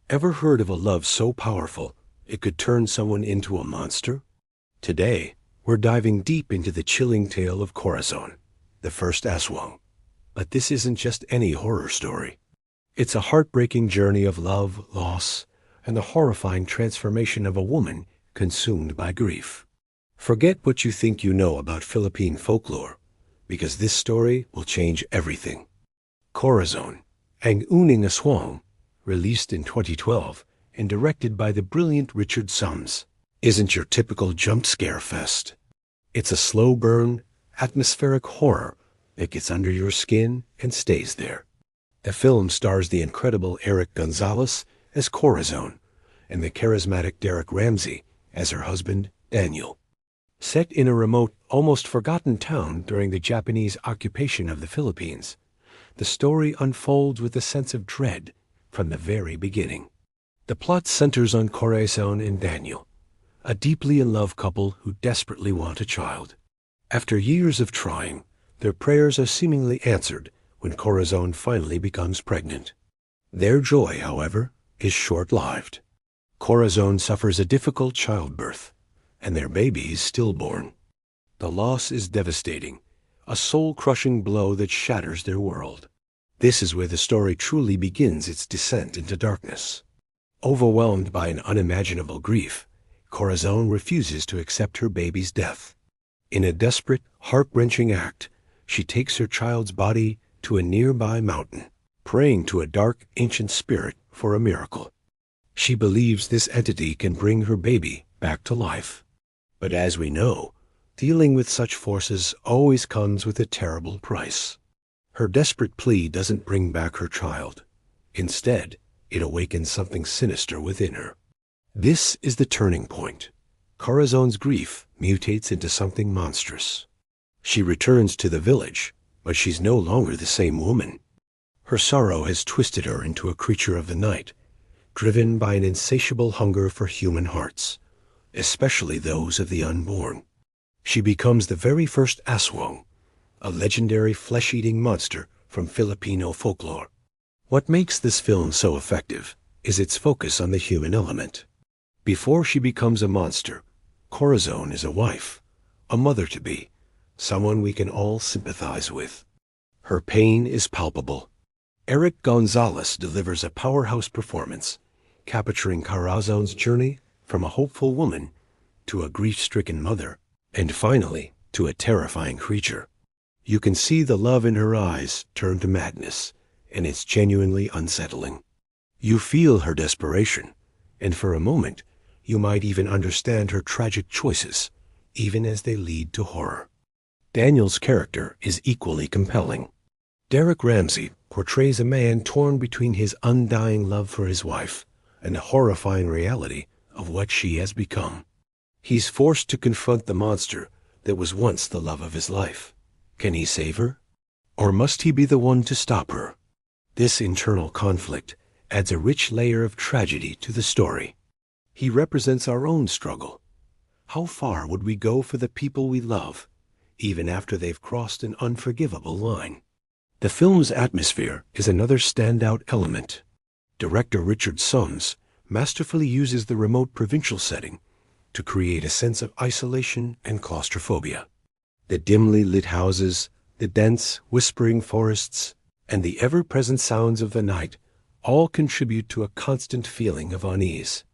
Ever heard of a love so powerful it could turn someone into a monster? Today, we're diving deep into the chilling tale of Corazon, the first Aswang. But this isn't just any horror story. It's a heartbreaking journey of love, loss, and the horrifying transformation of a woman consumed by grief. Forget what you think you know about Philippine folklore, because this story will change everything. Corazon, ang Unang Aswang, released in 2012 and directed by the brilliant Richard Sums, isn't your typical jump scare fest. It's a slow burn, atmospheric horror that gets under your skin and stays there. The film stars the incredible Eric Gonzalez as Corazon and the charismatic Derek Ramsey as her husband, Daniel. Set in a remote, almost forgotten town during the Japanese occupation of the Philippines, the story unfolds with a sense of dread from the very beginning. The plot centers on Corazon and Daniel, a deeply in love couple who desperately want a child. After years of trying, their prayers are seemingly answered when Corazon finally becomes pregnant. Their joy, however, is short-lived. Corazon suffers a difficult childbirth, and their baby is stillborn. The loss is devastating, a soul-crushing blow that shatters their world. This is where the story truly begins its descent into darkness. Overwhelmed by an unimaginable grief, Corazon refuses to accept her baby's death. In a desperate, heart-wrenching act, she takes her child's body to a nearby mountain, praying to a dark, ancient spirit for a miracle. She believes this entity can bring her baby back to life. But as we know, dealing with such forces always comes with a terrible price. Her desperate plea doesn't bring back her child. Instead, it awakens something sinister within her. This is the turning point. Corazon's grief mutates into something monstrous. She returns to the village, but she's no longer the same woman. Her sorrow has twisted her into a creature of the night, driven by an insatiable hunger for human hearts, especially those of the unborn. She becomes the very first Aswang, a legendary flesh-eating monster from Filipino folklore. What makes this film so effective is its focus on the human element. Before she becomes a monster, Corazon is a wife, a mother-to-be, someone we can all sympathize with. Her pain is palpable. Eric Gonzalez delivers a powerhouse performance, capturing Corazon's journey from a hopeful woman to a grief-stricken mother, and finally to a terrifying creature. You can see the love in her eyes turn to madness, and it's genuinely unsettling. You feel her desperation, and for a moment, you might even understand her tragic choices, even as they lead to horror. Daniel's character is equally compelling. Derek Ramsey portrays a man torn between his undying love for his wife and the horrifying reality of what she has become. He's forced to confront the monster that was once the love of his life. Can he save her? Or must he be the one to stop her? This internal conflict adds a rich layer of tragedy to the story. He represents our own struggle. How far would we go for the people we love, even after they've crossed an unforgivable line? The film's atmosphere is another standout element. Director Richard Sums masterfully uses the remote provincial setting to create a sense of isolation and claustrophobia. The dimly lit houses, the dense, whispering forests, and the ever-present sounds of the night all contribute to a constant feeling of unease.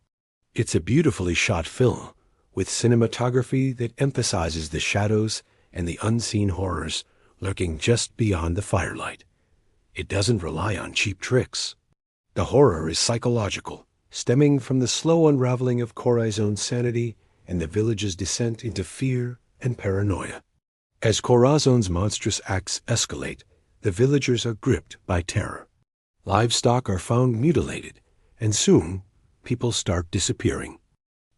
It's a beautifully shot film, with cinematography that emphasizes the shadows and the unseen horrors lurking just beyond the firelight. It doesn't rely on cheap tricks. The horror is psychological, stemming from the slow unraveling of Corazon's sanity and the village's descent into fear and paranoia. As Corazon's monstrous acts escalate, the villagers are gripped by terror. Livestock are found mutilated, and soon, people start disappearing.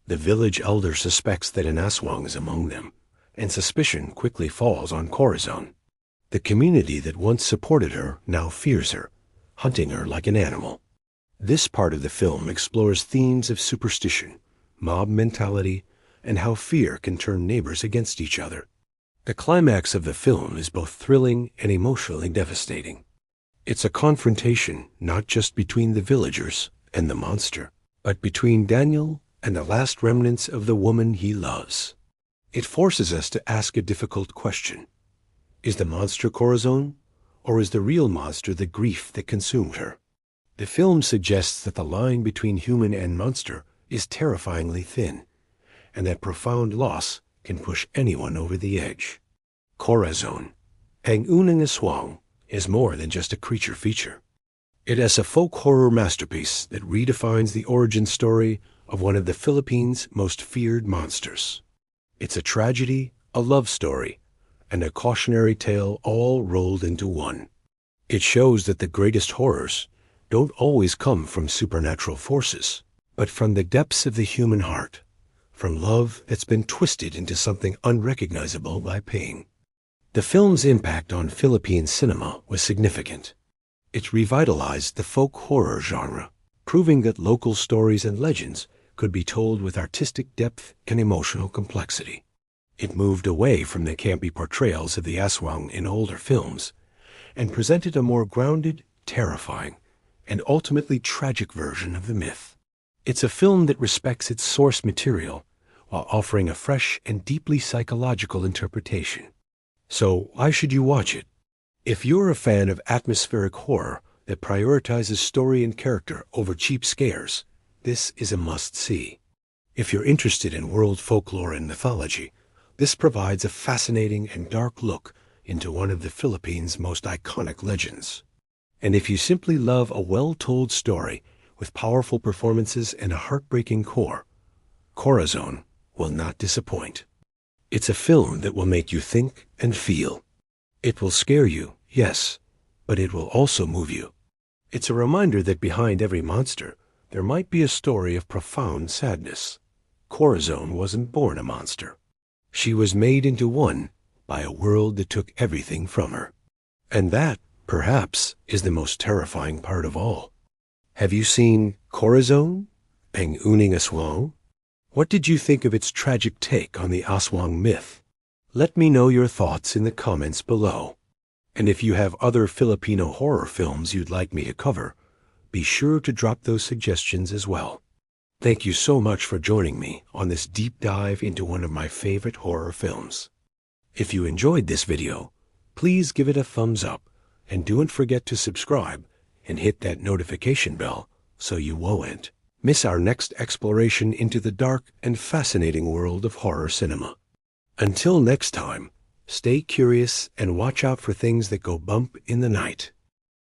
The village elder suspects that an Aswang is among them, and suspicion quickly falls on Corazon. The community that once supported her now fears her, hunting her like an animal. This part of the film explores themes of superstition, mob mentality, and how fear can turn neighbors against each other. The climax of the film is both thrilling and emotionally devastating. It's a confrontation not just between the villagers and the monster, but between Daniel and the last remnants of the woman he loves. It forces us to ask a difficult question. Is the monster Corazon, or is the real monster the grief that consumed her? The film suggests that the line between human and monster is terrifyingly thin, and that profound loss can push anyone over the edge. Corazon, ang unang aswang, is more than just a creature feature. It is a folk horror masterpiece that redefines the origin story of one of the Philippines' most feared monsters. It's a tragedy, a love story, and a cautionary tale all rolled into one. It shows that the greatest horrors don't always come from supernatural forces, but from the depths of the human heart, from love that's been twisted into something unrecognizable by pain. The film's impact on Philippine cinema was significant. It revitalized the folk horror genre, proving that local stories and legends could be told with artistic depth and emotional complexity. It moved away from the campy portrayals of the Aswang in older films and presented a more grounded, terrifying, and ultimately tragic version of the myth. It's a film that respects its source material while offering a fresh and deeply psychological interpretation. So why should you watch it? If you're a fan of atmospheric horror that prioritizes story and character over cheap scares, this is a must-see. If you're interested in world folklore and mythology, this provides a fascinating and dark look into one of the Philippines' most iconic legends. And if you simply love a well-told story with powerful performances and a heartbreaking core, Corazon will not disappoint. It's a film that will make you think and feel. It will scare you, yes, but it will also move you. It's a reminder that behind every monster, there might be a story of profound sadness. Corazon wasn't born a monster. She was made into one by a world that took everything from her. And that, perhaps, is the most terrifying part of all. Have you seen Corazon, ang unang aswang? What did you think of its tragic take on the Aswang myth? Let me know your thoughts in the comments below. And if you have other Filipino horror films you'd like me to cover, be sure to drop those suggestions as well. Thank you so much for joining me on this deep dive into one of my favorite horror films. If you enjoyed this video, please give it a thumbs up and don't forget to subscribe and hit that notification bell so you won't miss our next exploration into the dark and fascinating world of horror cinema. Until next time, stay curious and watch out for things that go bump in the night.